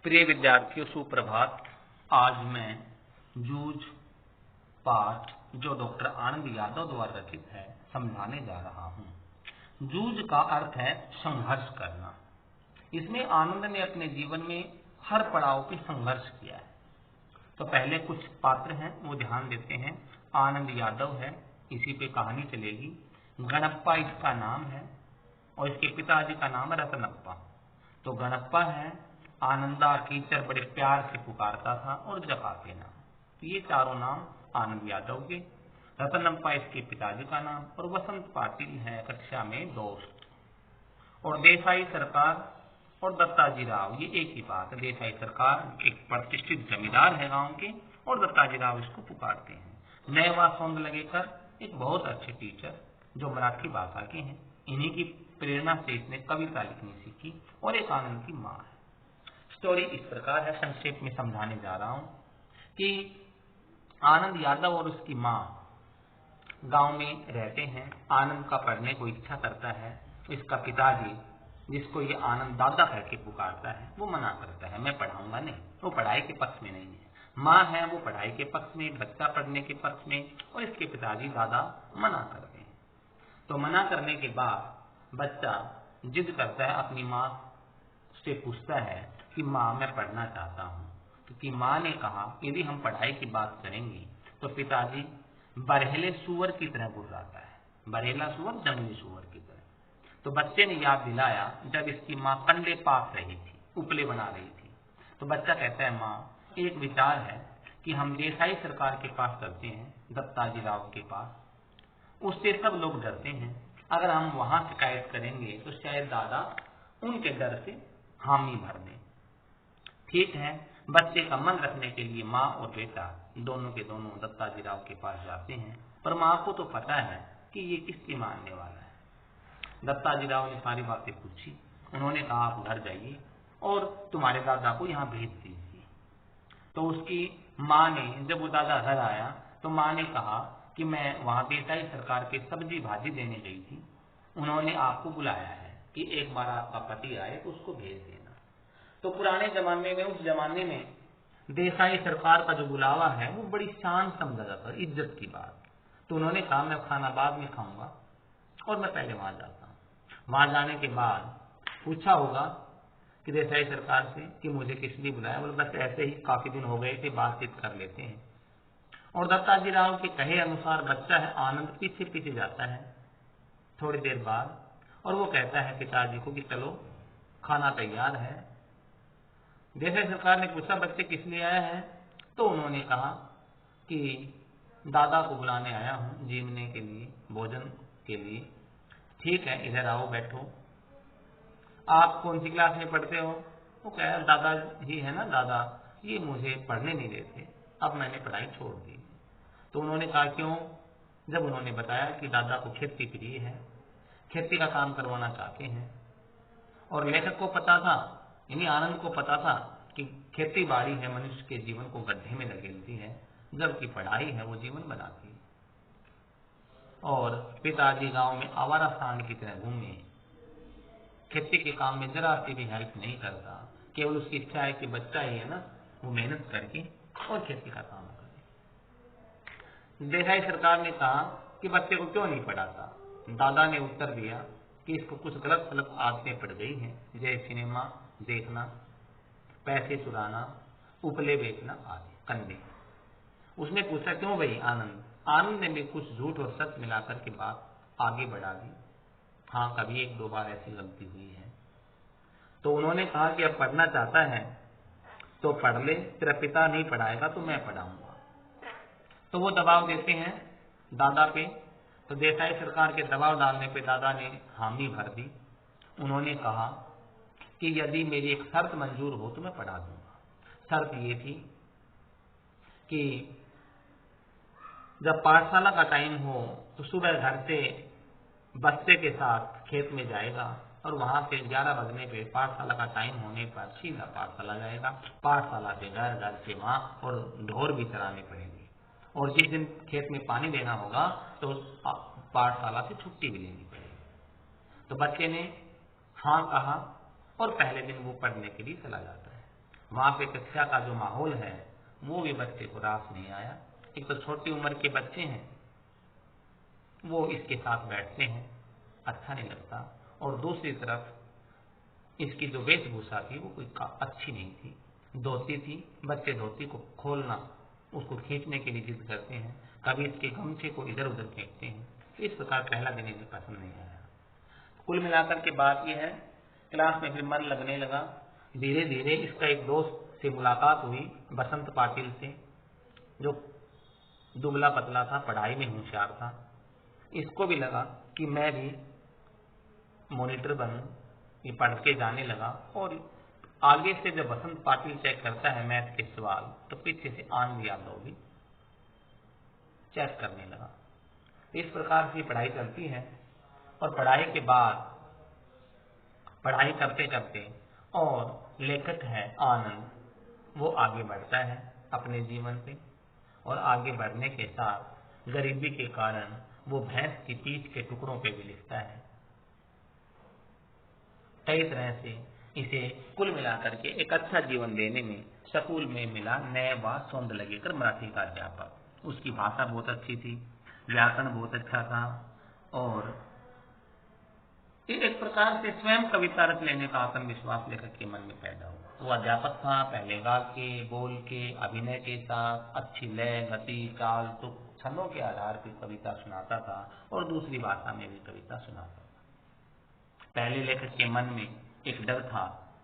प्रिय विद्यार्थियों, सुप्रभात। आज मैं जूझ पाठ जो डॉक्टर आनंद यादव द्वारा रचित है समझाने जा रहा हूँ। जूझ का अर्थ है संघर्ष करना। इसमें आनंद ने अपने जीवन में हर पड़ाव पे संघर्ष किया है। तो पहले कुछ पात्र हैं वो ध्यान देते हैं। आनंद यादव है, इसी पे कहानी चलेगी। गणप्पा इसका नाम है और इसके पिताजी का नाम है रतनप्पा। तो गणप्पा है, आनंदा टीचर बड़े प्यार से पुकारता था और जगाते नाम। तो ये चारों नाम आनंद यादव के। रतनप्पा इसके पिताजी का नाम और वसंत पाटिल है कक्षा में दोस्त। और देसाई सरकार और दत्ताजी राव ये एक ही बात है। देसाई सरकार एक प्रतिष्ठित जमींदार है गांव के और दत्ताजी राव इसको पुकारते हैं। नयवा सौंद लगेकर एक बहुत अच्छे टीचर जो मराठी भाषा के हैं। इन्हीं की प्रेरणा से इसने कविता लिखनी सीखी और एक आनंद की माँ है। स्टोरी इस प्रकार है, संक्षेप में समझाने जा रहा हूं कि आनंद यादव और उसकी माँ गांव में रहते हैं। आनंद का पढ़ने को इच्छा करता है। इसका पिताजी, जिसको ये आनंद दादा करके पुकारता है, वो मना करता है, मैं पढ़ाऊंगा नहीं। वो पढ़ाई के पक्ष में नहीं है। माँ है वो पढ़ाई के पक्ष में, बच्चा पढ़ने के पक्ष में, और इसके पिताजी दादा मना करते हैं। तो मना करने के बाद बच्चा जिद करता है, अपनी माँ से पूछता है कि माँ मैं पढ़ना चाहता हूँ। क्योंकि माँ ने कहा यदि हम पढ़ाई की बात करेंगे तो पिताजी बरहेले सुअर की तरह गुर्राता है। बरहेला सुअर जंगली सुअर की तरह। तो बच्चे ने याद दिलाया जब इसकी माँ कंडे पास रही थी, उपले बना रही थी। तो बच्चा कहता है, माँ एक विचार है कि हम देसाई सरकार के पास चलते हैं, दत्ताजी राव के पास। उससे सब लोग डरते हैं। अगर हम वहां शिकायत करेंगे तो शायद दादा उनके डर से हामी भर दें। ठीक है। बच्चे का मन रखने के लिए माँ और बेटा दोनों के दोनों दत्ताजी राव के पास जाते हैं। पर माँ को तो पता है कि ये किसकी मानने वाला है। दत्ताजी राव ने सारी बातें पूछी। उन्होंने कहा आप घर जाइए और तुम्हारे दादा को यहाँ भेज दीजिए। तो उसकी माँ ने, जब वो दादा घर आया तो माँ ने कहा कि मैं वहां देसाई सरकार के सब्जी भाजी देने गई थी, उन्होंने आपको बुलाया है कि एक बार आपका पति आए तो उसको भेज देना। तो पुराने जमाने में, उस जमाने में देसाई सरकार का जो बुलावा है वो बड़ी शान समझा जाता है, इज्जत की बात। तो उन्होंने कहा मैं खाना बाद में खाऊंगा और मैं पहले वहां जाता हूँ। वहां जाने के बाद पूछा होगा कि देसाई सरकार से कि मुझे किस लिए बुलाया। बोले बस ऐसे ही, काफी दिन हो गए थे, बातचीत कर लेते हैं। और दत्ताजी राव के कहे अनुसार बच्चा है आनंद पीछे पीछे जाता है थोड़ी देर बाद, और वो कहता है पिताजी को कि चलो खाना तैयार है। देसाई सरकार ने पूछा बच्चे किस लिए आया है। तो उन्होंने कहा कि दादा को बुलाने आया हूं, जीवने के लिए, भोजन के लिए। ठीक है, इधर आओ, बैठो। आप कौन सी क्लास में पढ़ते हो? वो कह दादा ही है ना, दादा ये मुझे पढ़ने नहीं देते, अब मैंने पढ़ाई छोड़ दी। तो उन्होंने कहा क्यों? जब उन्होंने बताया कि दादा को खेती प्रिय है, खेती का काम करवाना चाहते हैं। और लेखक को पता था, यानी आनंद को पता था कि खेती बाड़ी है मनुष्य के जीवन को गड्ढे में धकेलती है, जबकि पढ़ाई है वो जीवन बनाती है। और पिताजी गांव में आवारा सांड की तरह घूमे, खेती के काम में जरा सी भी हेल्प नहीं करता। केवल उसकी इच्छा है कि बच्चा ही है ना, वो मेहनत करके और खेती का काम करे। देसाई सरकार ने कहा कि बच्चे को क्यों नहीं पढ़ाता। दादा ने उत्तर दिया कि इसको कुछ गलत सलत आदतें पड़ गई हैं, जैसे सिनेमा देखना, पैसे चुराना, उपले बेचना आदि, कंडे। उसने पूछा क्यों भाई आनंद? आनंद ने भी कुछ झूठ और सच मिलाकर के बात आगे बढ़ा दी। हाँ, कभी एक दो बार ऐसी गलती हुई है। तो उन्होंने कहा कि अब पढ़ना चाहता है तो पढ़ ले, तेरा पिता नहीं पढ़ाएगा तो मैं पढ़ाऊंगा। तो वो दबाव देते हैं दादा पे। तो देसाई सरकार के दबाव डालने पे दादा ने हामी भर दी। उन्होंने कहा कि यदि मेरी एक शर्त मंजूर हो तो मैं पढ़ा दूंगा। शर्त ये थी कि जब पाठशाला का टाइम हो तो सुबह घर से बच्चे के साथ खेत में जाएगा और वहां से 11 बजने पे पाठशाला का टाइम होने पर सीधा पाठशाला जाएगा। पाठशाला से घर, घर से वहां, और ढोर भी चराने पड़ेंगे। और जिस दिन खेत में पानी देना होगा तो पाठशाला से छुट्टी भी लेनी पड़ेगी। तो बच्चे ने हाँ कहा और पहले दिन वो पढ़ने के लिए चला जाता है। वहाँ पे कक्षा का जो माहौल है वो भी बच्चे को रास नहीं आया। एक तो छोटी उम्र के बच्चे हैं, वो इसके साथ बैठते हैं, अच्छा नहीं लगता, और दूसरी तरफ इसकी जो वेशभूषा थी वो कोई अच्छी नहीं थी, धोती थी, बच्चे धोती को खोलना, उसको खींचने के लिए जिद करते हैं, कभी इसके गमछे को इधर उधर फेंकते हैं। इस प्रकार पहला दिन इन्हें पसंद नहीं आया। कुल मिलाकर के बात यह है, क्लास में फिर मन लगने लगा। धीरे धीरे इसका एक दोस्त से मुलाकात हुई, बसंत पाटिल से, जो दुबला पतला था, पढ़ाई में होशियार था। इसको भी लगा कि मैं भी मॉनिटर बनूं। ये पढ़ के जाने लगा, और आगे से जब बसंत पाटिल चेक करता है मैथ के सवाल, तो पीछे से आनंद यादव भी चेक करने लगा। इस प्रकार से पढ़ाई चलती है, और पढ़ाई के बाद पढ़ाई करते करते, और लेखक है आनंद, वो आगे बढ़ता है अपने जीवन पे, और आगे बढ़ने के साथ गरीबी के कारण वो भैंस की पीठ के टुकड़ों पे भी लिखता है। कई तरह से इसे कुल मिलाकर के एक अच्छा जीवन देने में स्कूल में मिला नए व सौंद लगेकर मराठी का अध्यापक। उसकी भाषा बहुत अच्छी थी, व्याकरण बहुत अच्छा था, और एक प्रकार से स्वयं कविता रच लेने का आत्मविश्वास लेखक के मन में पैदा हुआ। वो अध्यापक था, पहले गा के, बोल के, अभिनय के साथ अच्छी लय, गति, चाल, तुक, छंदों के आधार पर कविता सुनाता था, और दूसरी भाषा में भी कविता सुनाता था। पहले लेखक के मन में एक डर था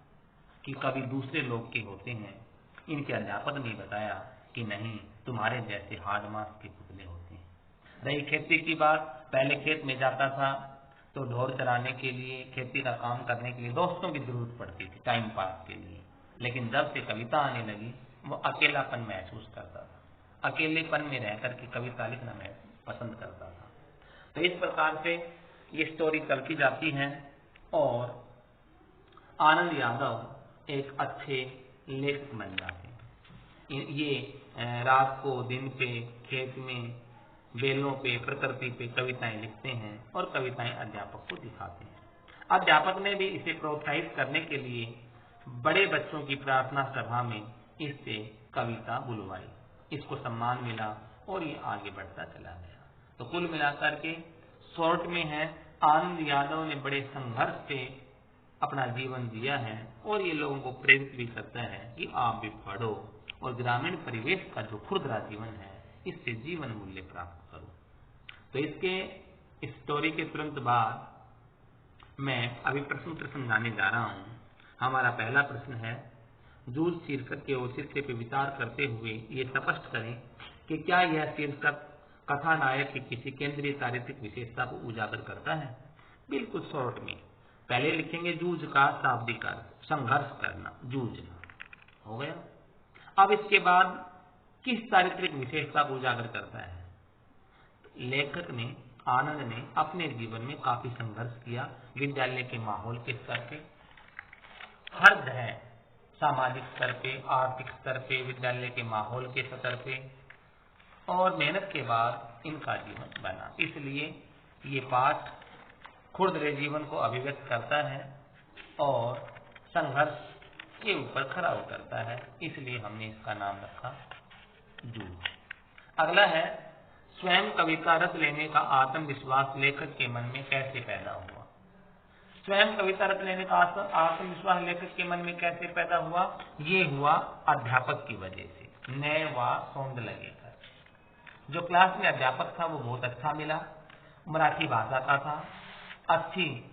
कि कवि दूसरे लोग के होते हैं। इनके अध्यापक ने बताया कि नहीं, तुम्हारे जैसे हार्ड मास के पुतले होते हैं। रही खेती की बात, पहले खेत में जाता था तो ढोर चराने के लिए, खेती का काम करने के लिए दोस्तों की जरूरत पड़ती थी टाइम पास के लिए, लेकिन जब से कविता आने लगी वो अकेलापन महसूस करता था। अकेलेपन में रह करके कविता लिखना मैं पसंद करता था। तो इस प्रकार से ये स्टोरी चलती जाती है, और आनंद यादव एक अच्छे लेखक बन जाते हैं। ये रात को दिन पे, खेत में, बेलों पे, प्रकृति पे कविताएं लिखते हैं, और कविताएं अध्यापक को दिखाते हैं। अध्यापक ने भी इसे प्रोत्साहित करने के लिए बड़े बच्चों की प्रार्थना सभा में इससे कविता बुलवाई, इसको सम्मान मिला, और ये आगे बढ़ता चला गया। तो कुल मिलाकर के शॉर्ट में है, आनंद यादव ने बड़े संघर्ष से अपना जीवन जिया है, और ये लोगों को प्रेरित भी करता है कि आप भी पढ़ो, और ग्रामीण परिवेश का जो खुरदरा जीवन है इससे जीवन मूल्य प्राप्त करो। तो इसके स्टोरी के तुरंत बाद मैं अभी प्रश्न उत्तर समझाने जा रहा हूं। हमारा पहला प्रश्न है, जूझ शीर्षक के औचित्य पर विचार करते हुए ये स्पष्ट करें कि क्या यह शीर्षक कथानायक की किसी केंद्रीय चारित्रिक विशेषता को उजागर करता है। बिल्कुल शॉर्ट में पहले लिखेंगे जूझ का शाब्दिक अर्थ, संघर्ष करना, जूझना, हो गया। अब इसके बाद किस चारित्रिक विशेषता को उजागर करता है। लेखक ने, आनंद ने अपने जीवन में काफी संघर्ष किया, विद्यालय के माहौल के स्तर पे, हर जगह सामाजिक स्तर पे, आर्थिक स्तर पे, विद्यालय के माहौल के स्तर पे, और मेहनत के बाद इनका जीवन बना। इसलिए ये पाठ खुरदरे जीवन को अभिव्यक्त करता है और संघर्ष के ऊपर खरा उतरता है, इसलिए हमने इसका नाम रखा जूझ। अगला है, स्वयं कविता रच लेने का आत्मविश्वास लेखक के मन में कैसे पैदा हुआ। स्वयं कविता रच लेने का आत्मविश्वास लेखक के मन में कैसे पैदा हुआ। ये हुआ अध्यापक की वजह से। नए व सौंद लगेकर जो क्लास में अध्यापक था वो बहुत अच्छा मिला, मराठी भाषा का था, अच्छी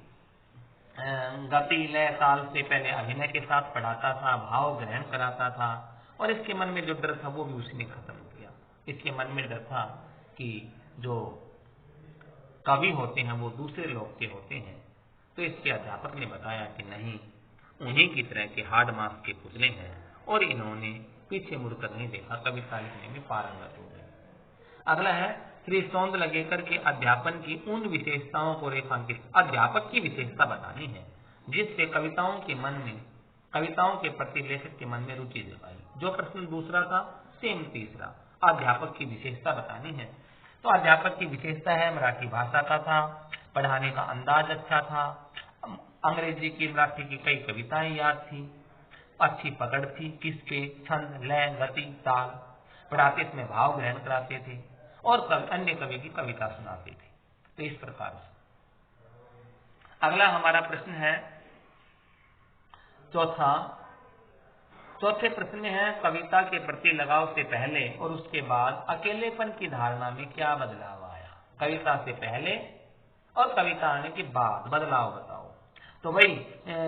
गति लय ताल से पहले अभिनय के साथ पढ़ाता था, भाव ग्रहण कराता था, और इसके मन में जो डर था वो भी उसने खत्म किया। इसके मन में डर था कि जो कवि होते हैं वो दूसरे लोग के होते हैं। तो इसके अध्यापक ने बताया कि नहीं, उन्हीं की तरह के हार्ड मास के पुतले हैं, और इन्होंने पीछे मुड़कर नहीं देखा, कविता लिखने में पारंगत हो गए। अगला है, श्री सौंद लगेकर के अध्यापन की उन विशेषताओं को रेखांकित, अध्यापक की विशेषता बतानी है जिससे कविताओं के प्रति लेखक के मन में रुचि जगाई। जो प्रश्न दूसरा था सेम तीसरा, अध्यापक की विशेषता बतानी है। तो अध्यापक की विशेषता है मराठी भाषा का था, पढ़ाने का अंदाज अच्छा था, अंग्रेजी की मराठी की कई कविताएं याद थी, अच्छी पकड़ थी, किसके छंद, लय, गति, ताल। पढ़ाते इसमें भाव ग्रहण कराते थे और अन्य कवि की कविता सुनाते थे। तो इस प्रकार से अगला हमारा प्रश्न है चौथे प्रश्न में है कविता के प्रति लगाव से पहले और उसके बाद अकेलेपन की धारणा में क्या बदलाव आया। कविता से पहले और कविता आने के बाद बदलाव बताओ। तो भाई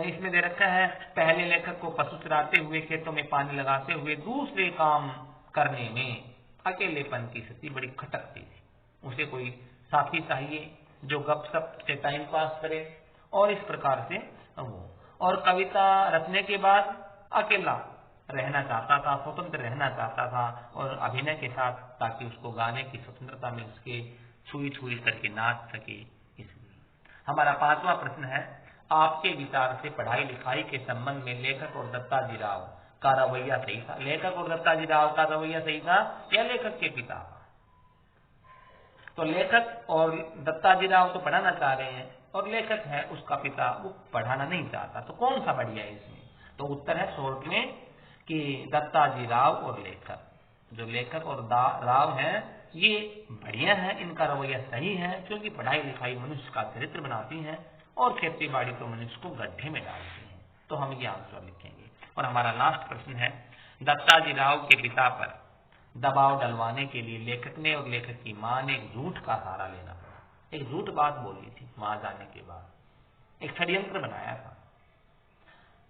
इसमें दे रखा है, पहले लेखक को पशु चराते हुए, खेतों में पानी लगाते हुए, दूसरे काम करने में अकेलेपन की स्थिति बड़ी खटकती थी। उसे कोई साथी चाहिए जो गपशप से टाइम पास करे और इस प्रकार से वो। और कविता रचने के बाद अकेला रहना चाहता था, स्वतंत्र रहना चाहता था और अभिनय के साथ, ताकि उसको गाने की स्वतंत्रता में उसके छुई छुई करके नाच सके। इसलिए हमारा पांचवा प्रश्न है, आपके विचार से पढ़ाई लिखाई के संबंध में लेखक और दत्ताजी राव का रवैया सही था। लेखक और दत्ताजी राव का रवैया सही था या लेखक के पिता का? तो लेखक और दत्ताजी राव तो पढ़ाना चाह रहे हैं और लेखक है उसका पिता, वो पढ़ाना नहीं चाहता। तो कौन सा बढ़िया है इसमें? तो उत्तर है शॉर्ट में कि दत्ताजी राव और लेखक। जो लेखक और राव हैं ये बढ़िया है, इनका रवैया सही है, क्योंकि पढ़ाई लिखाई मनुष्य का चरित्र बनाती है और खेती बाड़ी तो मनुष्य को गड्ढे में डालती है। तो हम ये आंसर लिखेंगे। और हमारा लास्ट प्रश्न है, दत्ताजी राव के पिता पर दबाव डलवाने के लिए लेखक ने और लेखक की मां ने एक झूठ का सहारा लेना पड़ा। एक झूठ बात बोली थी मां जाने के बाद, एक षड्यंत्र बनाया था,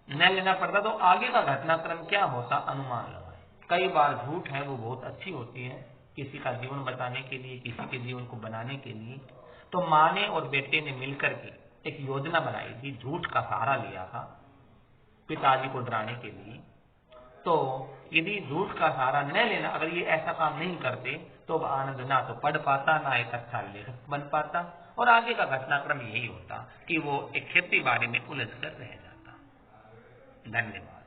न लेना पड़ता तो आगे का घटनाक्रम क्या होता अनुमान लगाए। कई बार झूठ है वो बहुत अच्छी होती है, किसी का जीवन बचाने के लिए, किसी के जीवन को बनाने के लिए। तो मां ने और बेटे ने मिलकर के एक योजना बनाई थी, झूठ का सहारा लिया था पिताजी को डराने के लिए। तो यदि झूठ का सहारा न लेना, अगर ये ऐसा काम नहीं करते तो आनंद ना तो पढ़ पाता, ना एक अच्छा लेखक बन पाता और आगे का घटनाक्रम यही होता कि वो एक खेती बाड़ी में उलझ कर रह जाता। धन्यवाद।